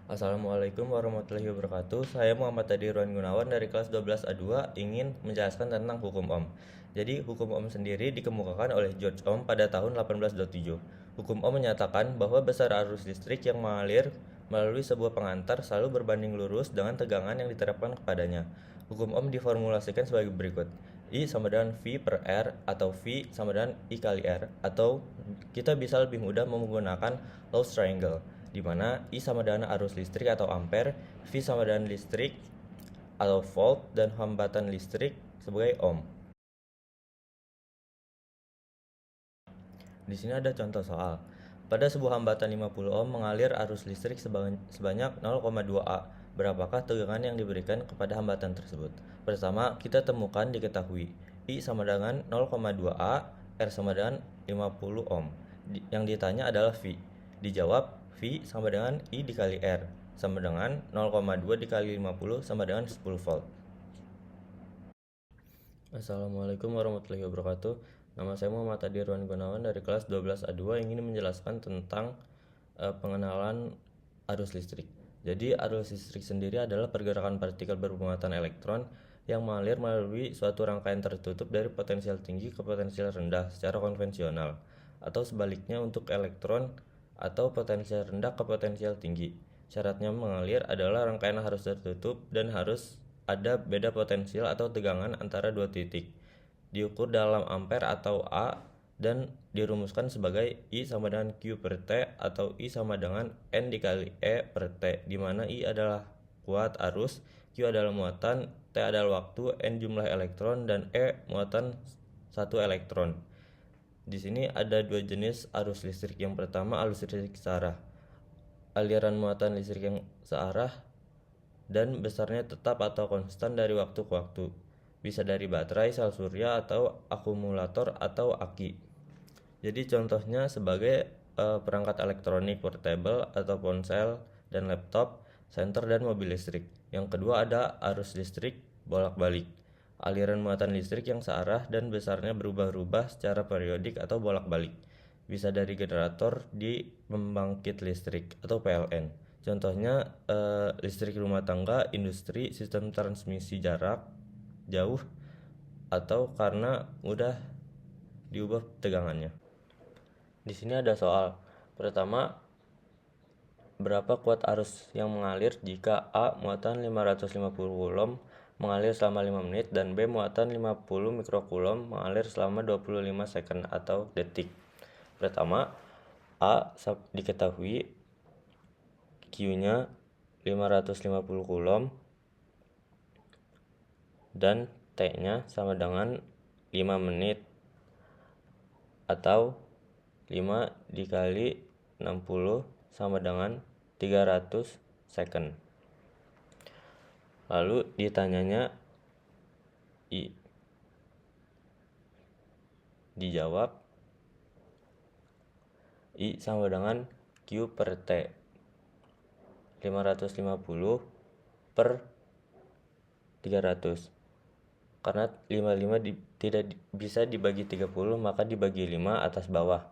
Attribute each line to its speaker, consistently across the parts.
Speaker 1: Assalamualaikum warahmatullahi wabarakatuh. Saya Muhammad Tadi Ruan Gunawan dari kelas 12A2 ingin menjelaskan tentang hukum Ohm. Jadi, hukum Ohm sendiri dikemukakan oleh George Ohm pada tahun 1827. Hukum Ohm menyatakan bahwa besar arus listrik yang mengalir melalui sebuah pengantar selalu berbanding lurus dengan tegangan yang diterapkan kepadanya. Hukum Ohm diformulasikan sebagai berikut. I sama dengan V per R atau V sama dengan I kali R, atau kita bisa lebih mudah menggunakan Law's Triangle, di mana I sama dengan arus listrik atau ampere, V sama dengan listrik atau volt, dan hambatan listrik sebagai ohm. Di sini ada contoh soal. Pada sebuah hambatan 50 ohm mengalir arus listrik sebanyak 0,2 A. Berapakah tegangan yang diberikan kepada hambatan tersebut? Pertama, kita temukan diketahui I sama dengan 0,2 A, R sama dengan 50 ohm. Yang ditanya adalah V. Dijawab V sama dengan I dikali R, sama dengan 0,2 dikali 50 sama dengan 10 volt. Assalamualaikum warahmatullahi wabarakatuh. Nama saya Muhammad Tadi Ruan Gunawan dari kelas 12A2 yang ingin menjelaskan tentang pengenalan arus listrik. Jadi, arus listrik sendiri adalah pergerakan partikel bermuatan elektron yang mengalir melalui suatu rangkaian tertutup dari potensial tinggi ke potensial rendah secara konvensional, atau sebaliknya untuk elektron atau potensial rendah ke potensial tinggi. Syaratnya mengalir adalah rangkaian harus tertutup dan harus ada beda potensial atau tegangan antara dua titik. Diukur dalam ampere atau A dan dirumuskan sebagai I sama dengan Q per T atau I sama dengan N dikali E per T, di mana I adalah kuat arus, Q adalah muatan, T adalah waktu, N jumlah elektron, dan E muatan satu elektron. Di sini ada dua jenis arus listrik. Yang pertama, arus listrik searah. Aliran muatan listrik yang searah dan besarnya tetap atau konstan dari waktu ke waktu. Bisa dari baterai, sel surya, atau akumulator atau aki. Jadi contohnya sebagai perangkat elektronik portable atau ponsel dan laptop, senter, dan mobil listrik. Yang kedua ada arus listrik bolak-balik. Aliran muatan listrik yang searah dan besarnya berubah-ubah secara periodik atau bolak-balik. Bisa dari generator di pembangkit listrik atau PLN. Contohnya listrik rumah tangga, industri, sistem transmisi jarak jauh, atau karena mudah diubah tegangannya. Di sini ada soal. Pertama, berapa kuat arus yang mengalir jika A muatan 550 coulomb mengalir selama 5 menit dan B muatan 50 mikrocoulomb mengalir selama 25 second atau detik. Pertama, A diketahui Q-nya 550 coulomb dan T-nya sama dengan 5 menit atau 5 dikali 60 sama dengan 300 second. Lalu ditanyanya I. Dijawab I sama dengan Q per T. 550 per 300. Karena 55 tidak bisa dibagi 30, maka dibagi 5 atas bawah.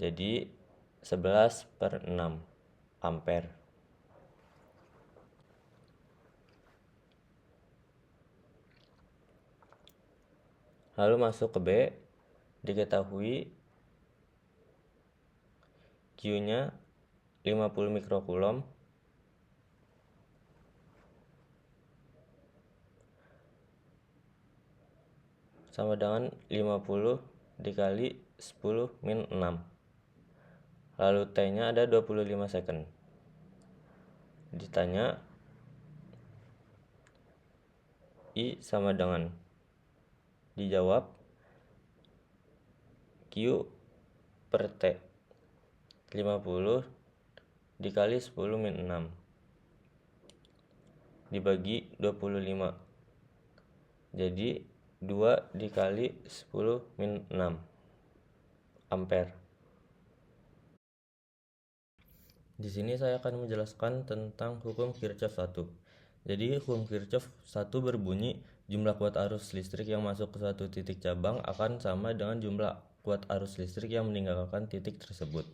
Speaker 1: Jadi 11 per 6 ampere. Lalu masuk ke B, diketahui Q-nya 50 mikrocoulomb sama dengan 50 dikali 10 min 6. Lalu T-nya ada 25 second. Ditanya I sama dengan, dijawab Q per T 50 dikali 10 min 6 dibagi 25. Jadi 2 dikali 10 min 6 ampere. Di sini saya akan menjelaskan tentang hukum Kirchhoff 1. Jadi hukum Kirchhoff 1 berbunyi jumlah kuat arus listrik yang masuk ke suatu titik cabang akan sama dengan jumlah kuat arus listrik yang meninggalkan titik tersebut.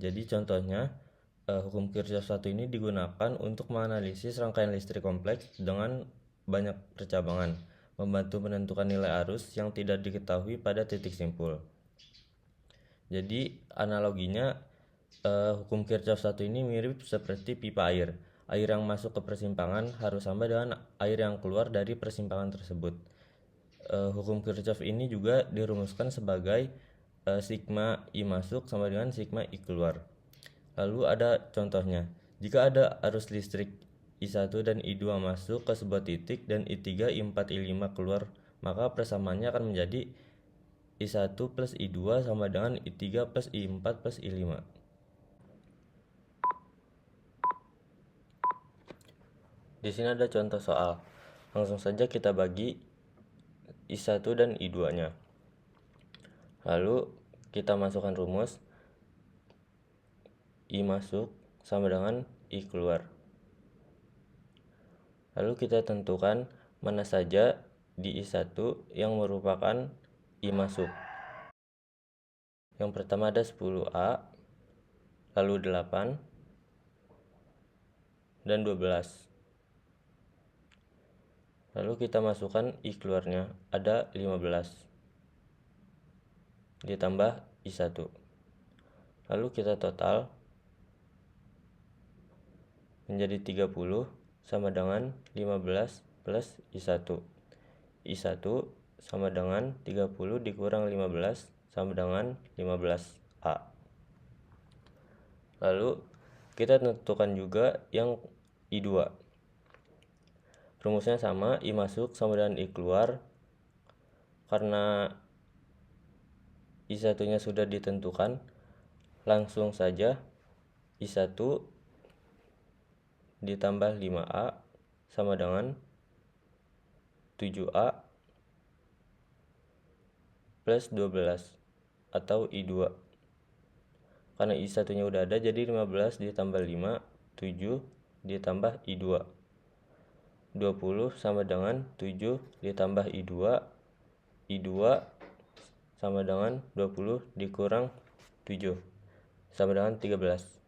Speaker 1: Jadi contohnya Hukum Kirchhoff 1 ini digunakan untuk menganalisis rangkaian listrik kompleks dengan banyak percabangan, membantu menentukan nilai arus yang tidak diketahui pada titik simpul. Jadi analoginya hukum Kirchhoff 1 ini mirip seperti pipa air. Air yang masuk ke persimpangan harus sama dengan air yang keluar dari persimpangan tersebut. Hukum Kirchhoff ini juga dirumuskan sebagai sigma I masuk sama dengan sigma I keluar. Lalu ada contohnya, jika ada arus listrik I1 dan I2 masuk ke sebuah titik dan I3, I4, I5 keluar, maka persamaannya akan menjadi I1 plus I2 sama dengan I3 plus I4 plus I5. Di sini ada contoh soal. Langsung saja kita bagi I1 dan I2-nya. Lalu kita masukkan rumus. I masuk sama dengan I keluar. Lalu kita tentukan mana saja di I1 yang merupakan I masuk. Yang pertama ada 10A, lalu 8, dan 12. Lalu kita masukkan I keluarnya, ada 15. Ditambah I1. Lalu kita total menjadi 30 sama dengan 15 plus I1. I1 sama dengan 30 dikurang 15 sama dengan 15A. Lalu kita tentukan juga yang I2. Rumusnya sama, I masuk sama dengan I keluar. Karena I1-nya sudah ditentukan, langsung saja I1 ditambah 5A sama dengan 7A plus 12 atau I2. Karena I1-nya udah ada, jadi 15 ditambah 5, 7 ditambah I2. 20 sama dengan 7 ditambah I2. I2 sama dengan 20 dikurang 7 sama dengan 13.